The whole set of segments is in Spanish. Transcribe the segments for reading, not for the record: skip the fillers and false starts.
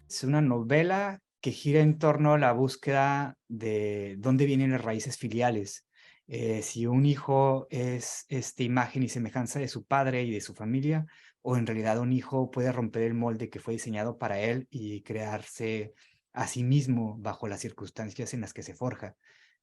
Es una novela que gira en torno a la búsqueda de dónde vienen las raíces filiales. Si un hijo es imagen y semejanza de su padre y de su familia, o en realidad un hijo puede romper el molde que fue diseñado para él y crearse a sí mismo bajo las circunstancias en las que se forja.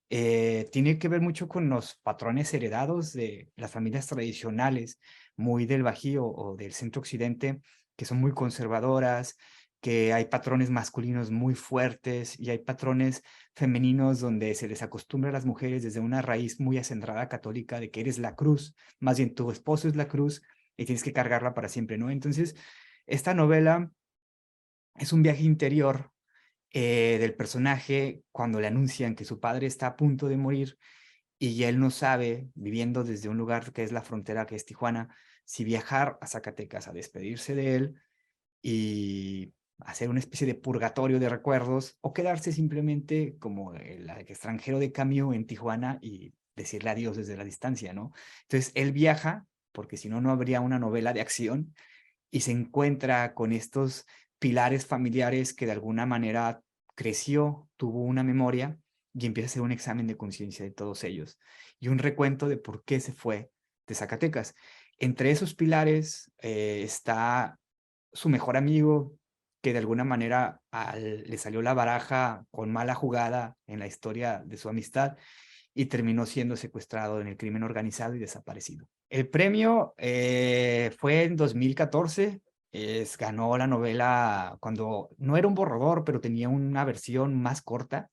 Tiene que ver mucho con los patrones heredados de las familias tradicionales, muy del Bajío o del centro occidente, que son muy conservadoras, que hay patrones masculinos muy fuertes y hay patrones femeninos donde se les acostumbra a las mujeres desde una raíz muy acendrada católica de que eres la cruz, más bien tu esposo es la cruz y tienes que cargarla para siempre, ¿no? Entonces, esta novela es un viaje interior del personaje cuando le anuncian que su padre está a punto de morir y él no sabe, viviendo desde un lugar que es la frontera, que es Tijuana, si viajar a Zacatecas a despedirse de él y hacer una especie de purgatorio de recuerdos o quedarse simplemente como el extranjero de cambio en Tijuana y decirle adiós desde la distancia, ¿no? Entonces él viaja, porque si no, no habría una novela de acción, y se encuentra con estos pilares familiares que de alguna manera creció, tuvo una memoria y empieza a hacer un examen de conciencia de todos ellos y un recuento de por qué se fue de Zacatecas. Entre esos pilares está su mejor amigo, que de alguna manera le salió la baraja con mala jugada en la historia de su amistad y terminó siendo secuestrado en el crimen organizado y desaparecido. El premio fue en 2014, ganó la novela cuando no era un borrador, pero tenía una versión más corta.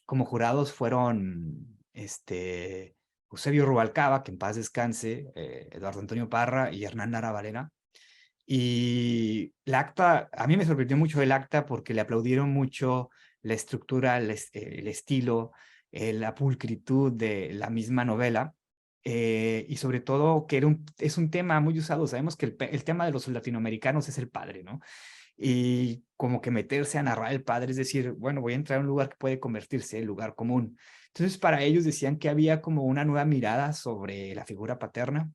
Como jurados fueron Eusebio Rubalcaba, que en paz descanse, Eduardo Antonio Parra y Hernán Lara Valera. Y el acta, a mí me sorprendió mucho el acta porque le aplaudieron mucho la estructura, el estilo, la pulcritud de la misma novela. Y sobre todo que es un tema muy usado. Sabemos que el tema de los latinoamericanos es el padre, ¿no? Y como que meterse a narrar el padre, es decir, bueno, voy a entrar a un lugar que puede convertirse en lugar común. Entonces, para ellos decían que había como una nueva mirada sobre la figura paterna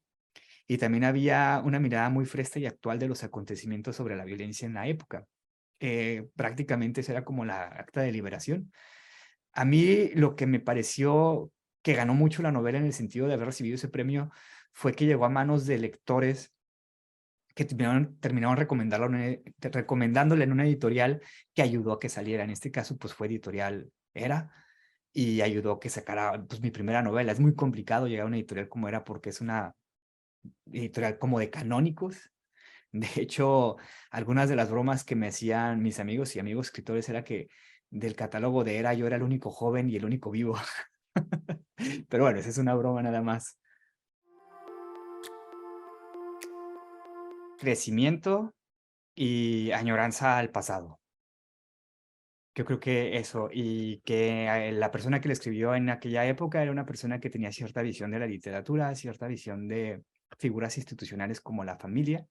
y también había una mirada muy fresca y actual de los acontecimientos sobre la violencia en la época. Prácticamente esa era como la acta de liberación. A mí lo que me pareció que ganó mucho la novela en el sentido de haber recibido ese premio fue que llegó a manos de lectores que terminaron recomendándole en una editorial que ayudó a que saliera. En este caso, pues fue editorial Era y ayudó a que sacara pues, mi primera novela. Es muy complicado llegar a una editorial como Era porque es una editorial como de canónicos. De hecho, algunas de las bromas que me hacían mis amigos y amigos escritores era que del catálogo de Era yo era el único joven y el único vivo. Pero bueno, esa es una broma nada más. Crecimiento y añoranza al pasado. Yo creo que eso, y que la persona que lo escribió en aquella época era una persona que tenía cierta visión de la literatura, cierta visión de figuras institucionales como la familia,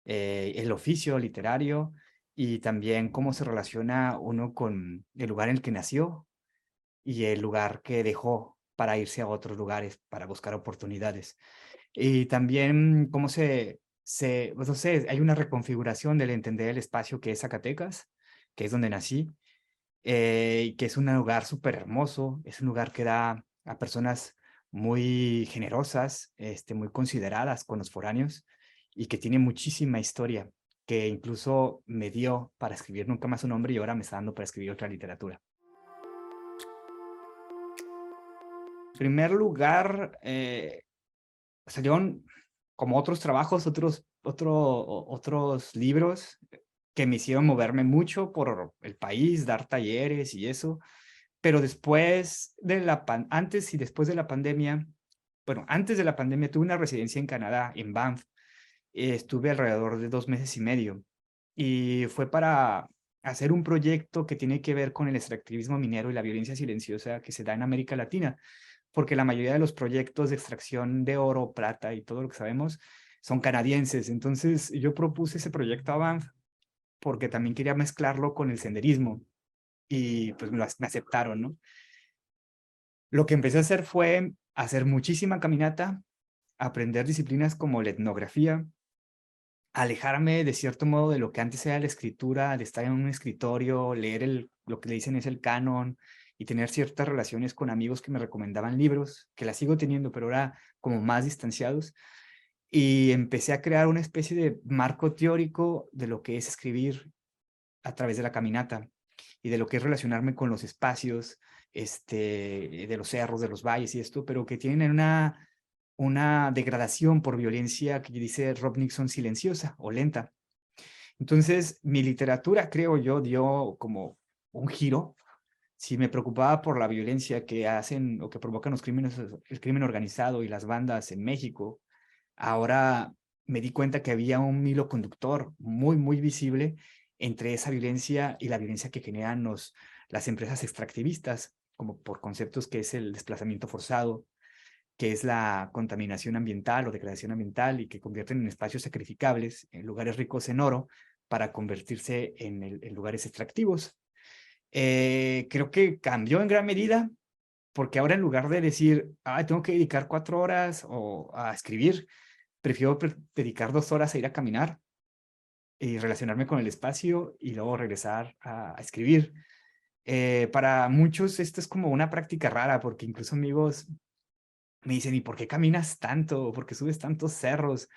el oficio literario y también cómo se relaciona uno con el lugar en el que nació y el lugar que dejó para irse a otros lugares, para buscar oportunidades. Y también cómo pues no sé, hay una reconfiguración del entender el espacio que es Zacatecas, que es donde nací, y que es un lugar súper hermoso, es un lugar que da a personas muy generosas, muy consideradas con los foráneos y que tiene muchísima historia, que incluso me dio para escribir nunca más un nombre y ahora me está dando para escribir otra literatura. En primer lugar, salieron como otros trabajos, otros libros que me hicieron moverme mucho por el país, dar talleres y eso. Pero después de antes y después de la pandemia, bueno, antes de la pandemia tuve una residencia en Canadá, en Banff. Estuve alrededor de 2 meses y medio y fue para hacer un proyecto que tiene que ver con el extractivismo minero y la violencia silenciosa que se da en América Latina, porque la mayoría de los proyectos de extracción de oro, plata y todo lo que sabemos son canadienses. Entonces yo propuse ese proyecto a Banff porque también quería mezclarlo con el senderismo y pues me aceptaron, ¿no? Lo que empecé a hacer fue hacer muchísima caminata, aprender disciplinas como la etnografía, alejarme de cierto modo de lo que antes era la escritura, de estar en un escritorio, leer lo que le dicen es el canon y tener ciertas relaciones con amigos que me recomendaban libros, que las sigo teniendo, pero ahora como más distanciados. Y empecé a crear una especie de marco teórico de lo que es escribir a través de la caminata y de lo que es relacionarme con los espacios, de los cerros, de los valles y esto, pero que tienen una degradación por violencia que dice Rob Nixon silenciosa o lenta. Entonces, mi literatura, creo yo, dio como un giro. Si me preocupaba por la violencia que hacen o que provocan los crímenes, el crimen organizado y las bandas en México, ahora me di cuenta que había un hilo conductor muy, muy visible entre esa violencia y la violencia que generan las empresas extractivistas, como por conceptos que es el desplazamiento forzado, que es la contaminación ambiental o degradación ambiental y que convierten en espacios sacrificables, en lugares ricos en oro, para convertirse en lugares extractivos. Creo que cambió en gran medida porque ahora en lugar de decir, tengo que dedicar 4 horas a escribir, prefiero dedicar 2 horas a ir a caminar y relacionarme con el espacio y luego regresar a escribir. Para muchos esto es como una práctica rara porque incluso amigos me dicen, ¿y por qué caminas tanto? ¿Por qué subes tantos cerros?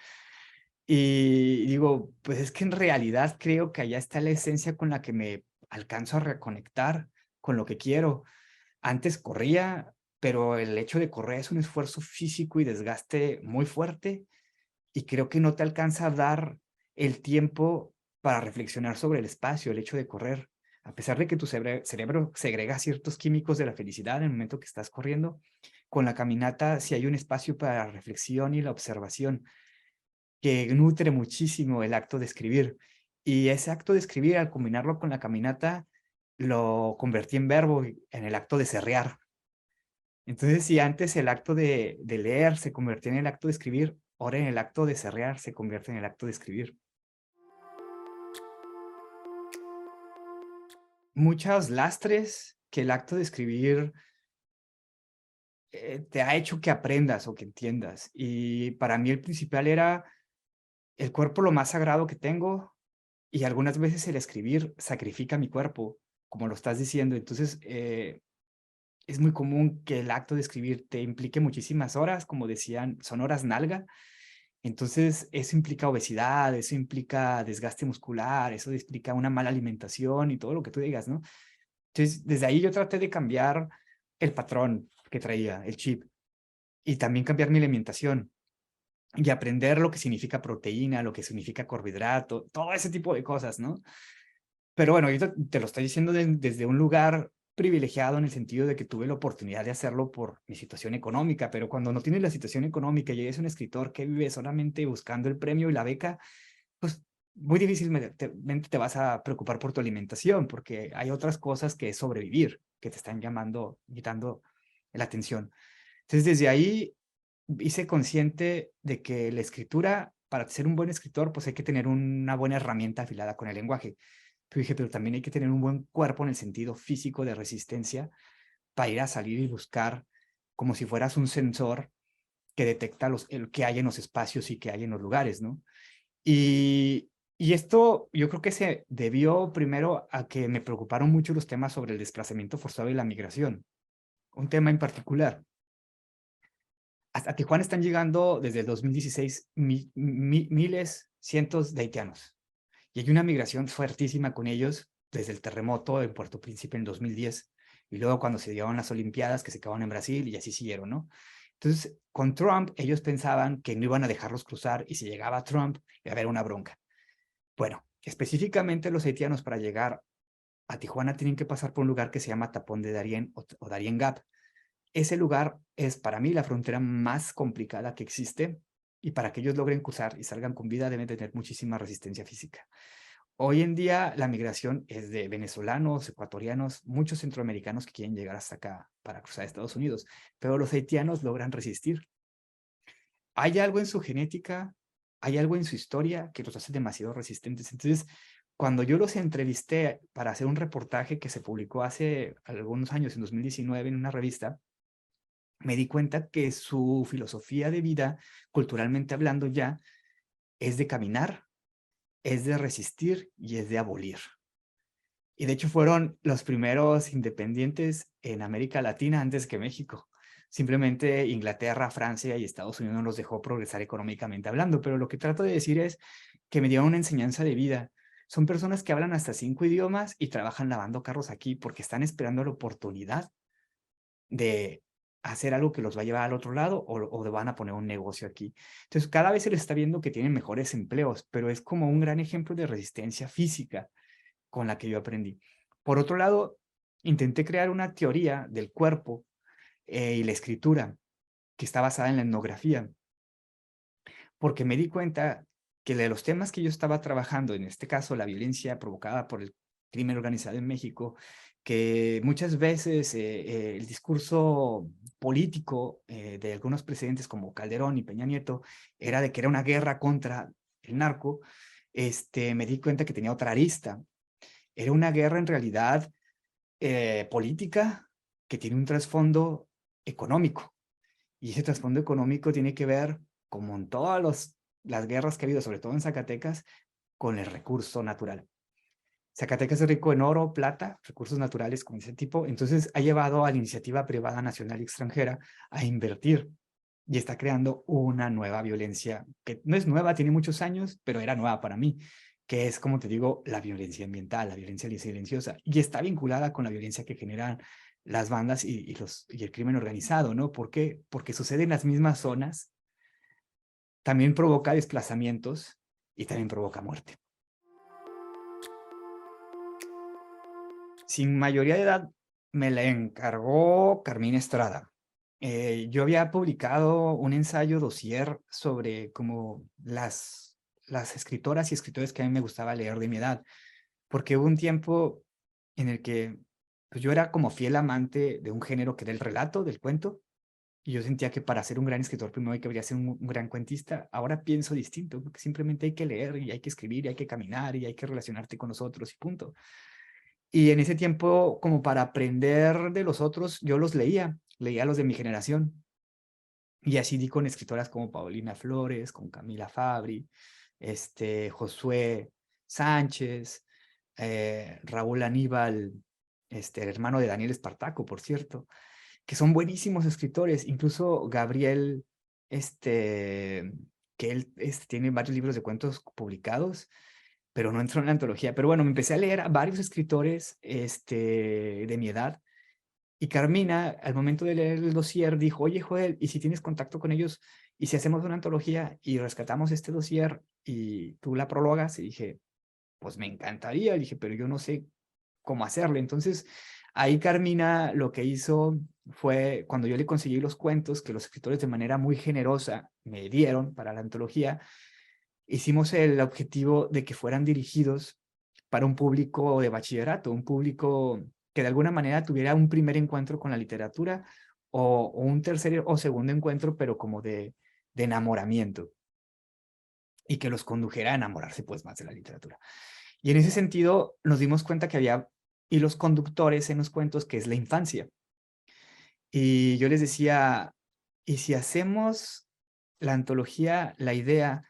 Y digo, pues es que en realidad creo que allá está la esencia con la que me alcanzo a reconectar con lo que quiero. Antes corría, pero el hecho de correr es un esfuerzo físico y desgaste muy fuerte y creo que no te alcanza a dar el tiempo para reflexionar sobre el espacio, el hecho de correr. A pesar de que tu cerebro segrega ciertos químicos de la felicidad en el momento que estás corriendo, con la caminata sí hay un espacio para la reflexión y la observación que nutre muchísimo el acto de escribir. Y ese acto de escribir, al combinarlo con la caminata, lo convertí en verbo, en el acto de serrear. Entonces, si antes el acto de leer se convertía en el acto de escribir, ahora en el acto de serrear se convierte en el acto de escribir. Muchos lastres que el acto de escribir te ha hecho que aprendas o que entiendas. Y para mí el principal era el cuerpo lo más sagrado que tengo y algunas veces el escribir sacrifica mi cuerpo, como lo estás diciendo. Entonces, es muy común que el acto de escribir te implique muchísimas horas, como decían, son horas nalga. Entonces, eso implica obesidad, eso implica desgaste muscular, eso implica una mala alimentación y todo lo que tú digas, ¿no? Entonces, desde ahí yo traté de cambiar el patrón que traía, el chip, y también cambiar mi alimentación y aprender lo que significa proteína, lo que significa carbohidrato, todo ese tipo de cosas, ¿no? Pero bueno, yo te lo estoy diciendo desde un lugar privilegiado en el sentido de que tuve la oportunidad de hacerlo por mi situación económica, pero cuando no tienes la situación económica y eres un escritor que vive solamente buscando el premio y la beca, pues muy difícilmente te vas a preocupar por tu alimentación, porque hay otras cosas que es sobrevivir, que te están llamando, quitando la atención. Entonces, desde ahí hice consciente de que la escritura, para ser un buen escritor, pues hay que tener una buena herramienta afilada con el lenguaje. Pero dije, pero también hay que tener un buen cuerpo en el sentido físico de resistencia para ir a salir y buscar como si fueras un sensor que detecta el que hay en los espacios y que hay en los lugares, ¿no? Y esto yo creo que se debió primero a que me preocuparon mucho los temas sobre el desplazamiento forzado y la migración. Un tema en particular. Hasta Tijuana están llegando desde el 2016 miles, cientos de haitianos. Y hay una migración fuertísima con ellos desde el terremoto en Puerto Príncipe en 2010 y luego cuando se dieron las Olimpiadas que se acabaron en Brasil y así siguieron, ¿no? Entonces, con Trump, ellos pensaban que no iban a dejarlos cruzar y si llegaba Trump, iba a haber una bronca. Bueno, específicamente los haitianos para llegar a Tijuana tienen que pasar por un lugar que se llama Tapón de Darién o Darien Gap. Ese lugar es para mí la frontera más complicada que existe y para que ellos logren cruzar y salgan con vida deben tener muchísima resistencia física. Hoy en día la migración es de venezolanos, ecuatorianos, muchos centroamericanos que quieren llegar hasta acá para cruzar a Estados Unidos, pero los haitianos logran resistir. Hay algo en su genética, hay algo en su historia que los hace demasiado resistentes. Entonces, cuando yo los entrevisté para hacer un reportaje que se publicó hace algunos años, en 2019, en una revista, me di cuenta que su filosofía de vida, culturalmente hablando ya, es de caminar es de resistir y es de abolir. Y de hecho fueron los primeros independientes en América Latina antes que México. Simplemente Inglaterra, Francia y Estados Unidos no los dejó progresar económicamente hablando, pero lo que trato de decir es que me dieron una enseñanza de vida. Son personas que hablan hasta 5 idiomas y trabajan lavando carros aquí porque están esperando la oportunidad de hacer algo que los va a llevar al otro lado o de van a poner un negocio aquí. Entonces, cada vez se les está viendo que tienen mejores empleos, pero es como un gran ejemplo de resistencia física con la que yo aprendí. Por otro lado, intenté crear una teoría del cuerpo y la escritura que está basada en la etnografía, porque me di cuenta que de los temas que yo estaba trabajando, en este caso la violencia provocada por el crimen organizado en México, que muchas veces el discurso político de algunos presidentes como Calderón y Peña Nieto era de que era una guerra contra el narco, me di cuenta que tenía otra arista. Era una guerra en realidad política que tiene un trasfondo económico. Y ese trasfondo económico tiene que ver, como en todas las guerras que ha habido, sobre todo en Zacatecas, con el recurso natural. Zacatecas es rico en oro, plata, recursos naturales como ese tipo. Entonces ha llevado a la iniciativa privada nacional y extranjera a invertir y está creando una nueva violencia que no es nueva, tiene muchos años, pero era nueva para mí, que es, como te digo, la violencia ambiental, la violencia silenciosa, y está vinculada con la violencia que generan las bandas y el crimen organizado, ¿no? ¿Por qué? Porque sucede en las mismas zonas, también provoca desplazamientos y también provoca muerte. Sin mayoría de edad, me la encargó Carmina Estrada. Yo había publicado un ensayo dossier sobre como las escritoras y escritores que a mí me gustaba leer de mi edad, porque hubo un tiempo en el que pues, yo era como fiel amante de un género que era el relato, del cuento, y yo sentía que para ser un gran escritor primero hay que debería ser un gran cuentista. Ahora pienso distinto, porque simplemente hay que leer y hay que escribir y hay que caminar y hay que relacionarte con los otros y punto. Y en ese tiempo, como para aprender de los otros, yo los leía los de mi generación. Y así di con escritoras como Paulina Flores, con Camila Fabri, Josué Sánchez, Raúl Aníbal, el hermano de Daniel Espartaco, por cierto, que son buenísimos escritores. Incluso Gabriel, que él tiene varios libros de cuentos publicados, pero no entró en la antología. Pero bueno, me empecé a leer a varios escritores de mi edad. Y Carmina, al momento de leer el dossier, dijo, oye, Joel, ¿y si tienes contacto con ellos? ¿Y si hacemos una antología y rescatamos este dossier y tú la prologas? Y dije, pues me encantaría. Y dije, pero yo no sé cómo hacerle. Entonces, ahí Carmina lo que hizo fue, cuando yo le conseguí los cuentos que los escritores de manera muy generosa me dieron para la antología, hicimos el objetivo de que fueran dirigidos para un público de bachillerato, un público que de alguna manera tuviera un primer encuentro con la literatura o un tercer o segundo encuentro, pero como de enamoramiento y que los condujera a enamorarse pues más de la literatura. Y en ese sentido nos dimos cuenta que había hilos conductores en los cuentos, que es la infancia. Y yo les decía, ¿y si hacemos la antología, la idea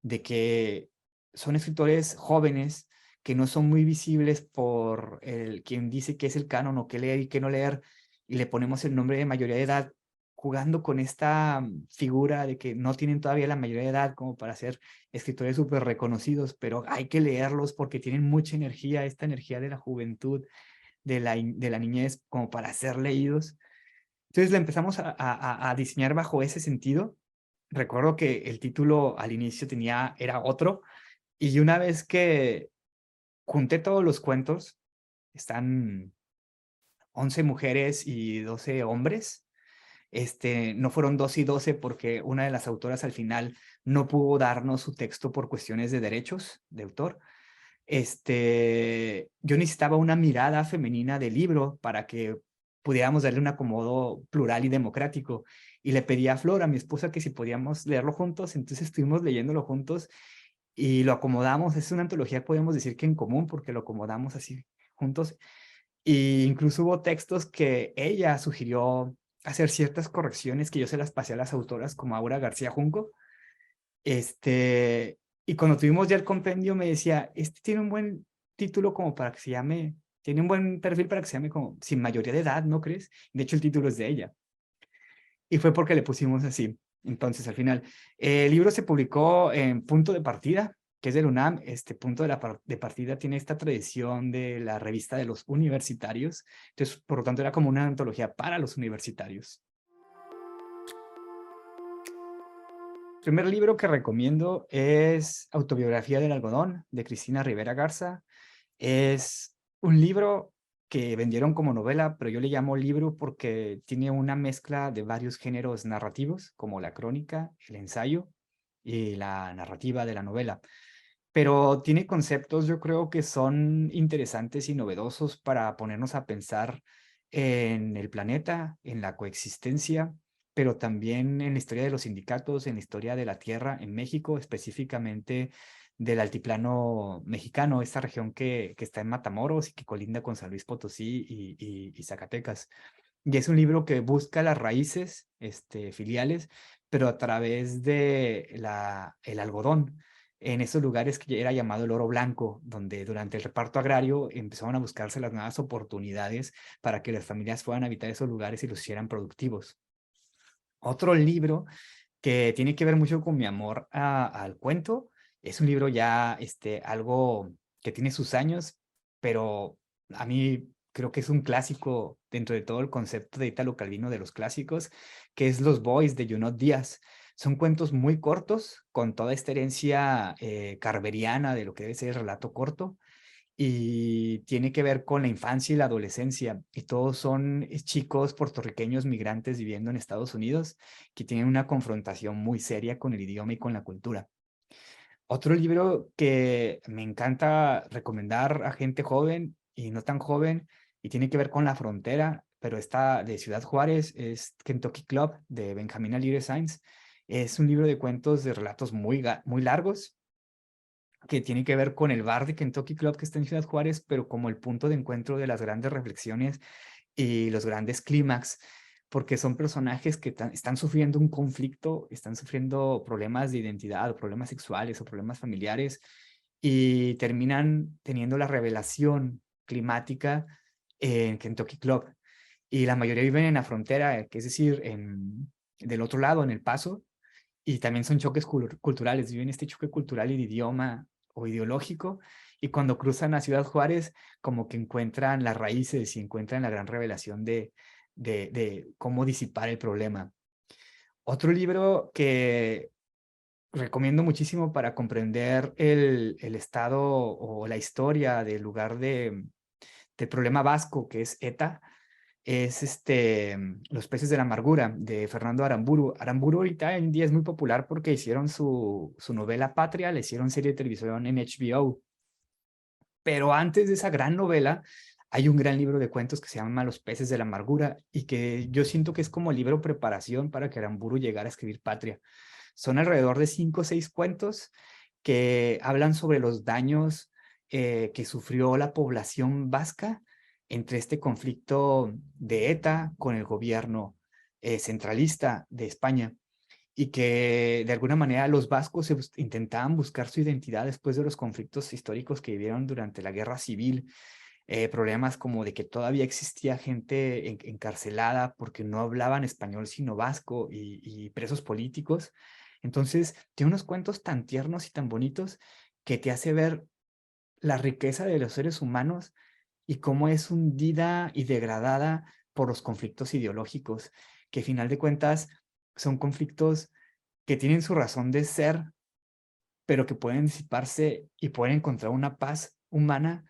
de que son escritores jóvenes que no son muy visibles por quien dice qué es el canon o qué leer y qué no leer, y le ponemos el nombre de mayoría de edad, jugando con esta figura de que no tienen todavía la mayoría de edad como para ser escritores súper reconocidos, pero hay que leerlos porque tienen mucha energía, esta energía de la juventud, de la niñez, como para ser leídos. Entonces la empezamos a diseñar bajo ese sentido. Recuerdo que el título al inicio era otro, y una vez que junté todos los cuentos, están 11 mujeres y 12 hombres. No fueron 12 y 12 porque una de las autoras al final no pudo darnos su texto por cuestiones de derechos de autor. Yo necesitaba una mirada femenina del libro para que pudiéramos darle un acomodo plural y democrático. Y le pedí a Flor, a mi esposa, que si podíamos leerlo juntos. Entonces estuvimos leyéndolo juntos y lo acomodamos. Es una antología, podemos decir que en común, porque lo acomodamos así juntos. Y incluso hubo textos que ella sugirió hacer ciertas correcciones que yo se las pasé a las autoras, como Aura García Junco. Y cuando tuvimos ya el compendio me decía, este tiene un buen título como para que se llame, tiene un buen perfil para que se llame como Sin mayoría de edad, ¿no crees? De hecho, el título es de ella. Y fue porque le pusimos así. Entonces, al final, el libro se publicó en Punto de Partida, que es del UNAM. Este Punto de Partida tiene esta tradición de la revista de los universitarios. Entonces, por lo tanto, era como una antología para los universitarios. El primer libro que recomiendo es Autobiografía del Algodón, de Cristina Rivera Garza. Es un libro que vendieron como novela, pero yo le llamo libro porque tiene una mezcla de varios géneros narrativos, como la crónica, el ensayo y la narrativa de la novela. Pero tiene conceptos, yo creo que son interesantes y novedosos para ponernos a pensar en el planeta, en la coexistencia, pero también en la historia de los sindicatos, en la historia de la tierra en México, específicamente del altiplano mexicano, esta región que está en Matamoros y que colinda con San Luis Potosí y Zacatecas. Y es un libro que busca las raíces filiales, pero a través de el algodón, en esos lugares que era llamado el oro blanco, donde durante el reparto agrario empezaron a buscarse las nuevas oportunidades para que las familias puedan habitar esos lugares y los hicieran productivos. Otro libro que tiene que ver mucho con mi amor al cuento. Es un libro ya algo que tiene sus años, pero a mí creo que es un clásico dentro de todo el concepto de Italo Calvino de los clásicos, que es Los Boys de Junot Díaz. Son cuentos muy cortos, con toda esta herencia carveriana de lo que debe ser el relato corto, y tiene que ver con la infancia y la adolescencia. Y todos son chicos puertorriqueños migrantes viviendo en Estados Unidos que tienen una confrontación muy seria con el idioma y con la cultura. Otro libro que me encanta recomendar a gente joven y no tan joven y tiene que ver con la frontera, pero está de Ciudad Juárez, es Kentucky Club de Benjamín Aligre Sainz. Es un libro de cuentos de relatos muy largos que tiene que ver con el bar de Kentucky Club que está en Ciudad Juárez, pero como el punto de encuentro de las grandes reflexiones y los grandes clímax, porque son personajes que están sufriendo un conflicto, están sufriendo problemas de identidad, o problemas sexuales o problemas familiares, y terminan teniendo la revelación climática en Kentucky Club. Y la mayoría viven en la frontera, que es decir, del otro lado, en El Paso, y también son choques culturales, viven este choque cultural y de idioma o ideológico, y cuando cruzan a Ciudad Juárez, como que encuentran las raíces y encuentran la gran revelación de cómo disipar el problema. Otro libro que recomiendo muchísimo para comprender el estado o la historia del lugar del problema vasco, que es ETA, es Los peces de la amargura, de Fernando Aramburu. Aramburu ahorita en día es muy popular porque hicieron su novela Patria, le hicieron serie de televisión en HBO. Pero antes de esa gran novela, hay un gran libro de cuentos que se llama Los peces de la amargura y que yo siento que es como libro preparación para que Aramburu llegara a escribir Patria. Son alrededor de 5 o 6 cuentos que hablan sobre los daños que sufrió la población vasca entre este conflicto de ETA con el gobierno centralista de España, y que de alguna manera los vascos intentaban buscar su identidad después de los conflictos históricos que vivieron durante la guerra civil. Problemas como de que todavía existía gente encarcelada porque no hablaban español sino vasco, y presos políticos. Entonces, tiene unos cuentos tan tiernos y tan bonitos que te hace ver la riqueza de los seres humanos y cómo es hundida y degradada por los conflictos ideológicos, que a final de cuentas son conflictos que tienen su razón de ser, pero que pueden disiparse y pueden encontrar una paz humana,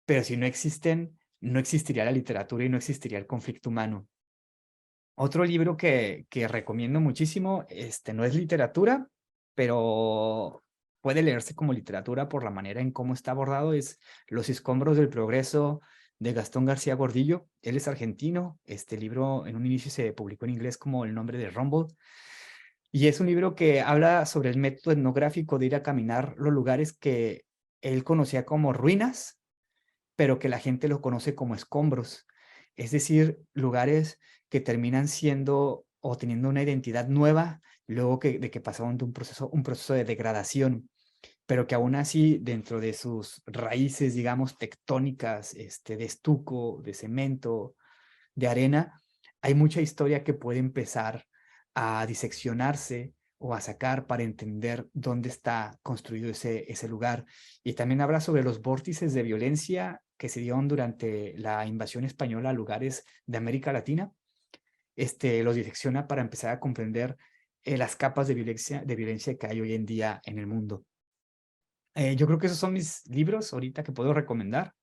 pero si no existen, no existiría la literatura y no existiría el conflicto humano. Otro libro que recomiendo muchísimo, no es literatura, pero puede leerse como literatura por la manera en cómo está abordado, es Los escombros del progreso de Gastón García Gordillo. Él es argentino. Este libro en un inicio se publicó en inglés como El nombre de Rumble, y es un libro que habla sobre el método etnográfico de ir a caminar los lugares que él conocía como ruinas, pero que la gente lo conoce como escombros, es decir, lugares que terminan siendo o teniendo una identidad nueva luego de que pasaron de un proceso de degradación. pero que aún así, dentro de sus raíces, digamos, tectónicas, de estuco, de cemento, de arena, hay mucha historia que puede empezar a diseccionarse o a sacar para entender dónde está construido ese lugar. Y también habla sobre los vórtices de violencia que se dieron durante la invasión española a lugares de América Latina. Los disecciona para empezar a comprender las capas de violencia que hay hoy en día en el mundo. Yo creo que esos son mis libros ahorita que puedo recomendar,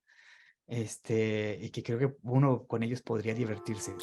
y que creo que uno con ellos podría divertirse.